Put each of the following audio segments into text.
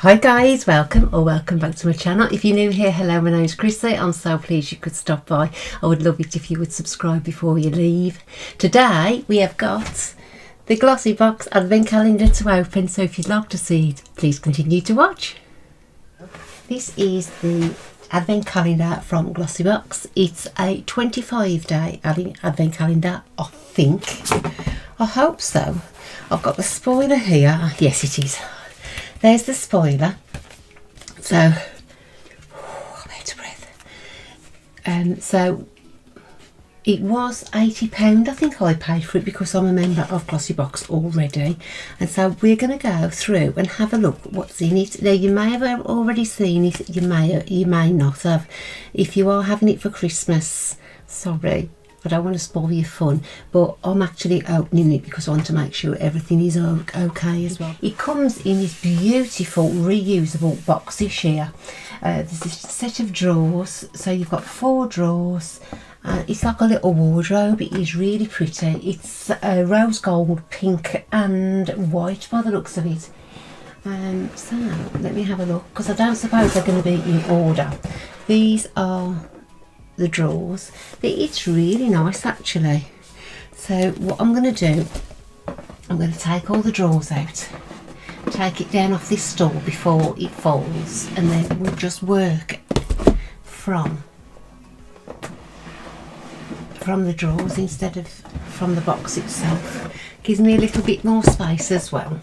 Hi guys, welcome back to my channel. If you're new here, hello, my name's Chrissy. I'm so pleased you could stop by. I would love it if you would subscribe before you leave. Today we have got the GlossyBox Advent Calendar to open, so if you'd like to see it, please continue to watch. This is the Advent Calendar from GlossyBox. It's a 25-day Advent Calendar, I think. I hope so. I've got the spoiler here. Yes, it is. There's the spoiler. So, I'm out of breath. So it was £80. I think I paid for it because I'm a member of GlossyBox already. And so we're going to go through and have a look at what's in it. Now, you may have already seen it. You may not have. If you are having it for Christmas, sorry, I don't want to spoil your fun, but I'm actually opening it because I want to make sure everything is okay as well. It comes in this beautiful reusable boxish here. There's this set of drawers, so you've got 4 drawers. It's like a little wardrobe. It is really pretty. It's rose gold, pink and white by the looks of it. So let me have a look, because I don't suppose they're going to be in order. These are the drawers. It's really nice actually. So what I'm going to do, I'm going to take all the drawers out, take it down off this stool before it folds, and then we'll just work from the drawers instead of from the box itself. Gives me a little bit more space as well.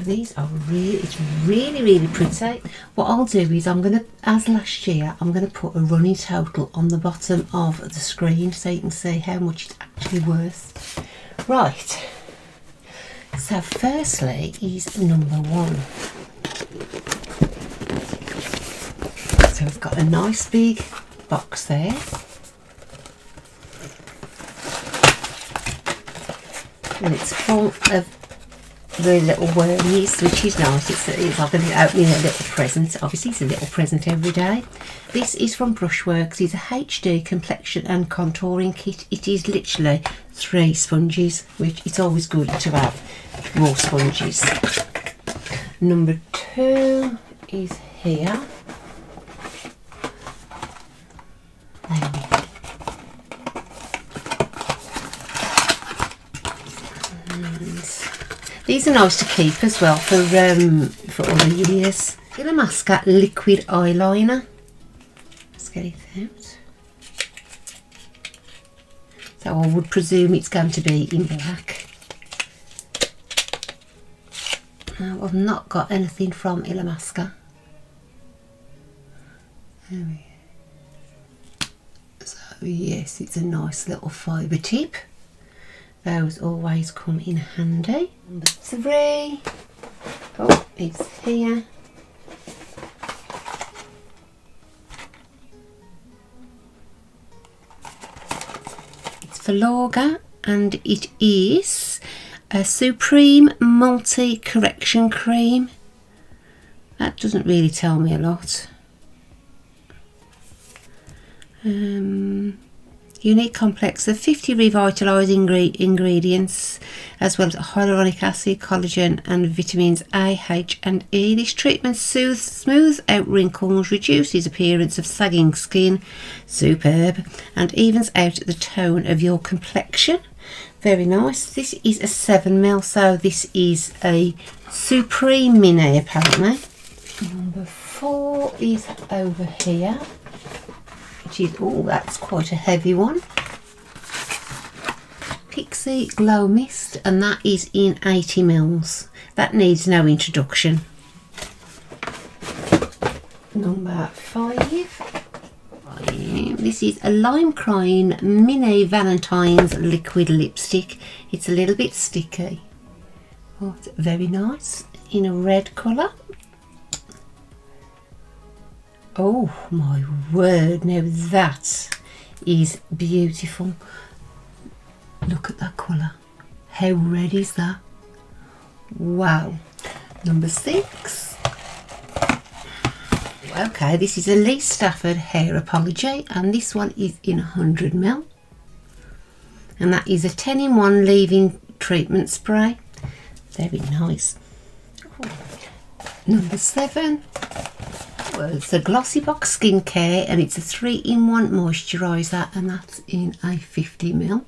These are it's really pretty. What I'll do is I'm going to, as last year, I'm going to put a running total on the bottom of the screen so you can see how much it's actually worth. Right, so firstly is number 1. So we've got a nice big box there. And it's full of the little wormies, which is nice. It's like opening a little present. Obviously it's a little present every day. This is from Brushworks. It's a HD complexion and contouring kit. It is literally 3 sponges, which it's always good to have more sponges. Number 2 is here. These are nice to keep as well for other years. Illamasqua Liquid Eyeliner. Let's get it out. So I would presume it's going to be in black. Now, I've not got anything from Illamasqua. There we go. So yes, it's a nice little fibre tip. Those always come in handy. Number 3. Oh, it's here. It's Filorga, and it is a Supreme Multi Correction Cream. That doesn't really tell me a lot. Unique complex of 50 revitalising ingredients, as well as hyaluronic acid, collagen and vitamins A, H and E. This treatment smooths out wrinkles, reduces appearance of sagging skin, superb, and evens out the tone of your complexion. Very nice. This is a 7ml, so this is a Supreme Mini apparently. Number 4 is over here. Oh, that's quite a heavy one. Pixie Glow Mist, and that is in 80ml. That needs no introduction. Number 5. This is a Lime Crime Mini Valentine's Liquid Lipstick. It's a little bit sticky. Oh, it's very nice in a red colour. Oh my word, now that is beautiful. Look at that colour. How red is that? Wow. Number 6. Okay, this is a Lee Stafford Hair Apology, and this one is in 100ml. And that is a 10-in-1 leave-in treatment spray. Very nice. Number 7. Well, it's a GlossyBox Skincare, and it's a 3-in-1 moisturiser, and that's in a 50ml.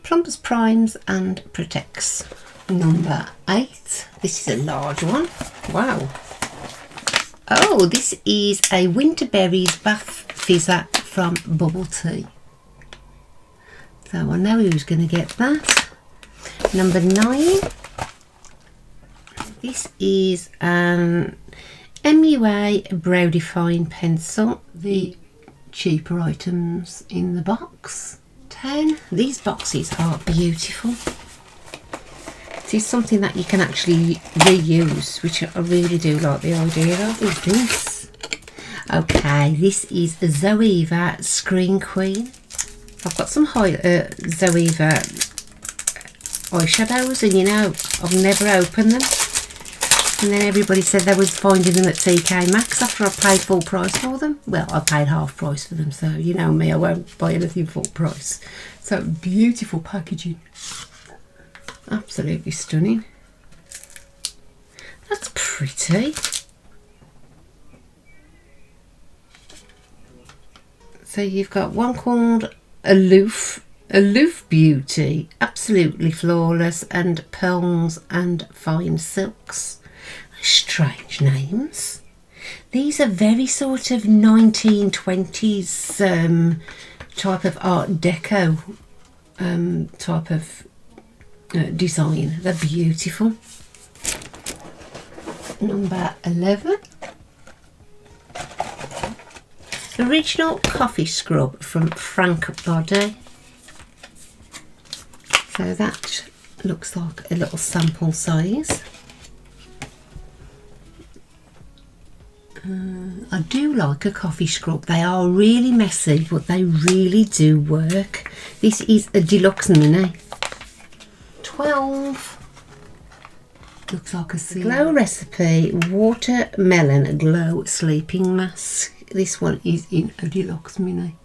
Plumpers, primes and protects. Number 8. This is a large one. Wow. Oh, this is a Winter Berries Bath Fizzer from Bubble Tea. So I know who's going to get that. Number 9. This is an MUA Brow Define Pencil. The cheaper items in the box. 10. These boxes are beautiful. This is something that you can actually reuse, which I really do like the idea of. Is this? Okay, this is a Zoeva Screen Queen. I've got some Zoeva eyeshadows, and you know, I've never opened them. And then everybody said they was finding them at TK Maxx after I paid full price for them. Well, I paid half price for them, so you know me, I won't buy anything full price. So beautiful packaging. Absolutely stunning. That's pretty. So you've got one called Aloof Beauty, absolutely flawless, and pearls and fine silks. Strange names. These are very sort of 1920s type of Art Deco type of design. They're beautiful. Number 11. Original Coffee Scrub from Frank Body. So that looks like a little sample size. I do like a coffee scrub. They are really messy, but they really do work. This is a deluxe mini. 12. Looks like a Glow Recipe Watermelon Glow Sleeping Mask. This one is in a deluxe mini.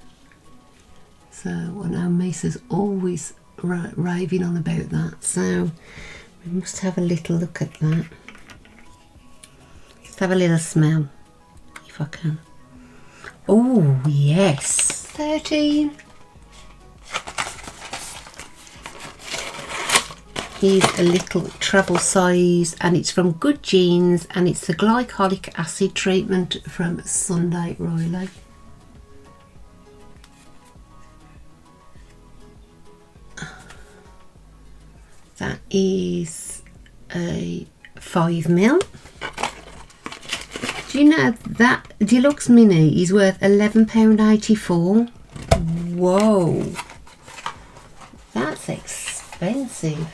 So I know Misa's always raving on about that. So we must have a little look at that. Let's have a little smell. I can. Oh yes, 13 is a little travel size, and it's from Good Jeans, and it's the glycolic acid treatment from Sunday Riley. That is a 5ml. Do you know that deluxe mini is worth £11.84? Whoa, that's expensive.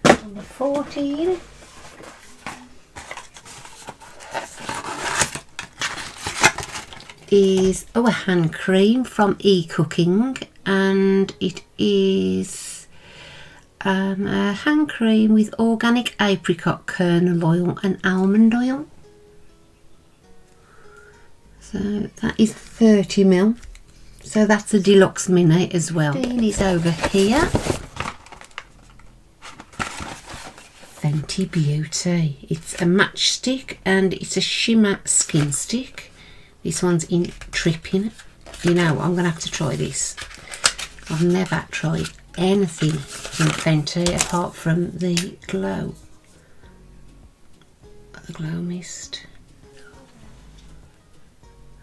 Number 14 is a hand cream from eCooking, and it is a hand cream with organic apricot kernel oil and almond oil. So that is 30ml. So that's a deluxe mini as well. 15 is over here. Fenty Beauty. It's a matchstick, and it's a shimmer skin stick. This one's in Tripping. You know, I'm going to have to try this. I've never tried anything from Fenty apart from the glow mist.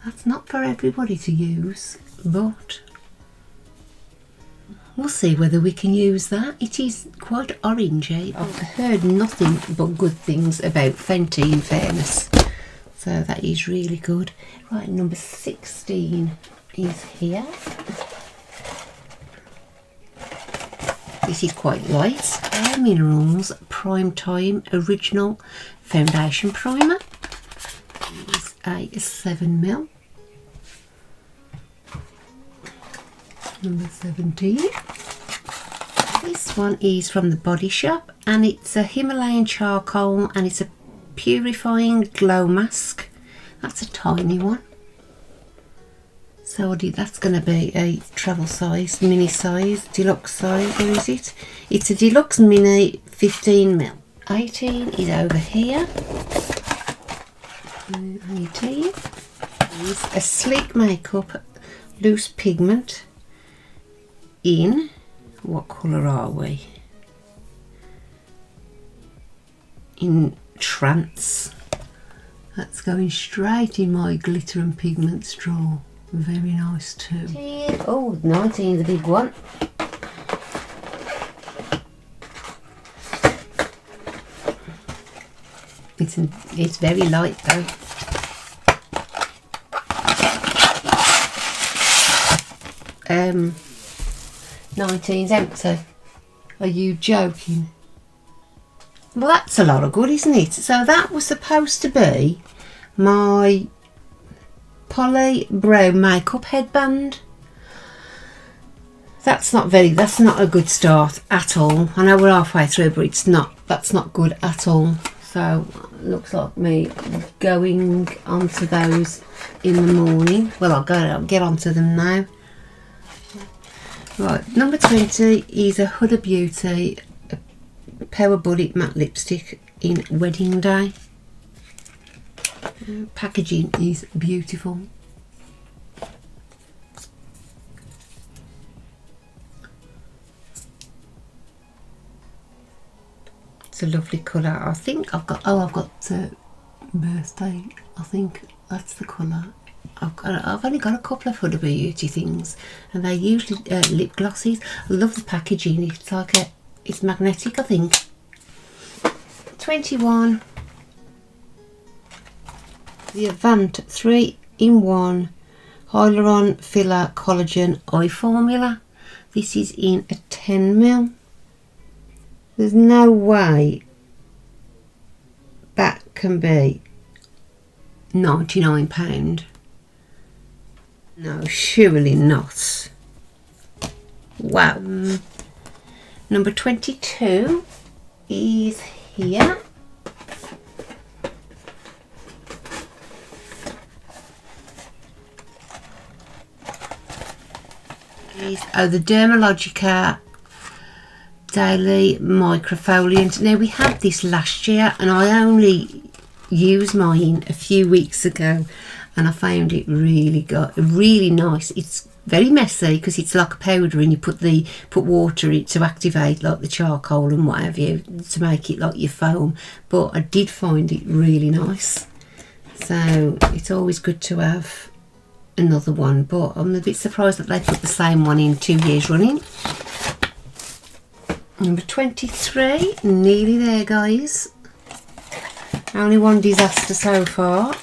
That's not for everybody to use, but we'll see whether we can use that. It is quite orangey. I've heard nothing but good things about Fenty, in fairness, so that is really good. Right, number 16 is here. This is quite light. Bare Minerals Prime Time Original Foundation Primer. It's a 7ml. Number 17. This one is from the Body Shop, and it's a Himalayan charcoal, and it's a purifying glow mask. That's a tiny one. So that's going to be a travel size, mini size, deluxe size. Where is it? It's a deluxe mini 15mm. 18 is over here. 18 is a sleek makeup loose pigment in, what colour are we? In Trance. That's going straight in my glitter and pigments drawer. Very nice too. Oh, 19 is a big one. It's very light though. 19's empty. Are you joking? Well, that's a lot of good, isn't it? So that was supposed to be my Poly Brow makeup headband. That's not a good start at all. I know we're halfway through, but that's not good at all. So looks like me going onto those in the morning. Well, I'll get onto them now. Right, number 20 is a Huda Beauty Power Bullet matte lipstick in Wedding Day. Packaging is beautiful. It's a lovely colour. I think I've got Birthday. I think that's the colour. I've only got a couple of Huda Beauty things, and they're usually lip glosses. I love the packaging. It's like it's magnetic, I think. 21. The Advent 3-in-1 Hyaluron Filler Collagen Eye Formula. This is in a 10mm. There's no way that can be £99. No, surely not. Wow. Number 22 is here. The Dermalogica Daily Microfoliant. Now, we had this last year and I only used mine a few weeks ago, and I found it really nice. It's very messy because it's like a powder, and you put water in it to activate like the charcoal and what have you, to make it like your foam. But I did find it really nice, so it's always good to have another one. But I'm a bit surprised that they put the same one in 2 years running. Number 23, nearly there, guys. Only one disaster so far.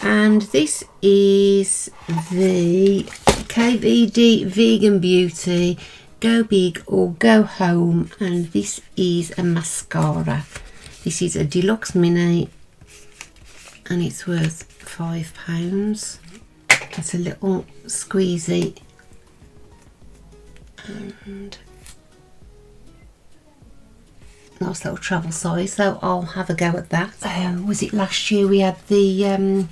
And this is the KVD Vegan Beauty Go Big or Go Home, and this is a mascara. This is a deluxe mini and it's worth £5. It's a little squeezy and nice little travel size, so I'll have a go at that. Was it last year we had the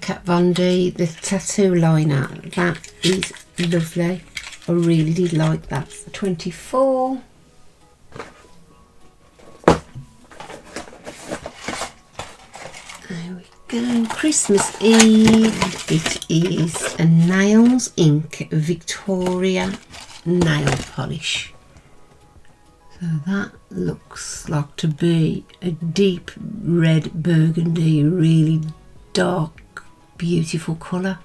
Kat Von D, the tattoo liner? That is lovely. I really did like that. 24. There we go. Christmas Eve. It is a Nails.inc Victoria nail polish. So that looks like to be a deep red burgundy, really dark, beautiful colour.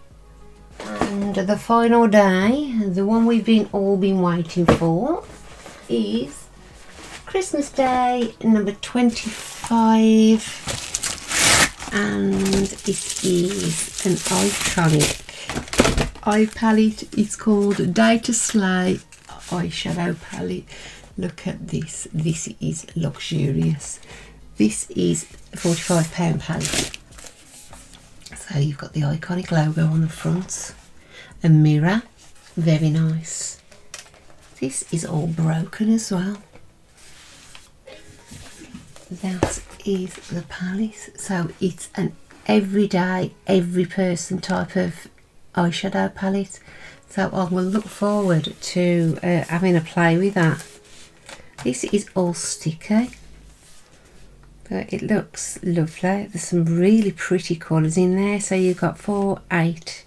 And the final day, the one we've all been waiting for, is Christmas Day number 25, and it is an iconic eye palette. It's called Day to Slay eyeshadow palette. Look at this. This is luxurious. This is a £45 palette. So you've got the iconic logo on the front, a mirror, very nice. This is all broken as well. That is the palette. So it's an everyday, every person type of eyeshadow palette. So I will look forward to having a play with that. This is all sticky, but it looks lovely. There's some really pretty colours in there. So you've got 4, 8,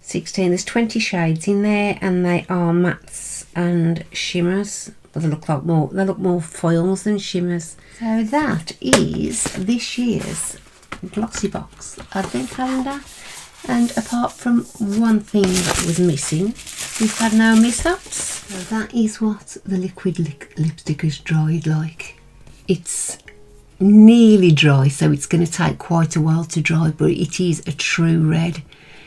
16. There's 20 shades in there, and they are mattes and shimmers. But they look more foils than shimmers. So that is this year's GlossyBox Advent Calendar. And apart from one thing that was missing, we've had no mishaps. So that is what the liquid lipstick has dried like. It's nearly dry, so it's going to take quite a while to dry, but it is a true red.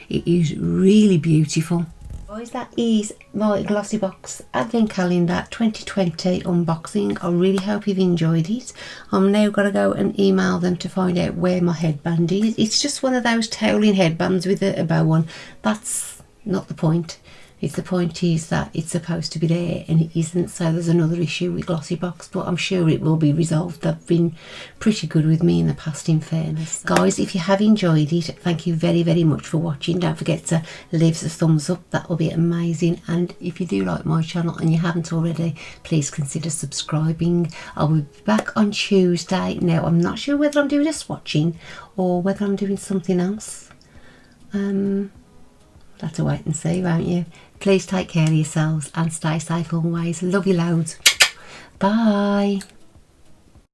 It is really beautiful. Guys, that is my GlossyBox Advent Calendar 2020 unboxing. I really hope you've enjoyed it. I'm now going to go and email them to find out where my headband is. It's just one of those toweling headbands with a bow on. That's not the point. The point is that it's supposed to be there and it isn't, so there's another issue with GlossyBox, but I'm sure it will be resolved. They've been pretty good with me in the past, in fairness. Guys, if you have enjoyed it, thank you very, very much for watching. Don't forget to leave us a thumbs up, that will be amazing. And if you do like my channel and you haven't already, please consider subscribing. I'll be back on Tuesday. Now, I'm not sure whether I'm doing a swatching or whether I'm doing something else. You'll have to wait and see, won't you? Please take care of yourselves and stay safe always. Love you loads. Bye.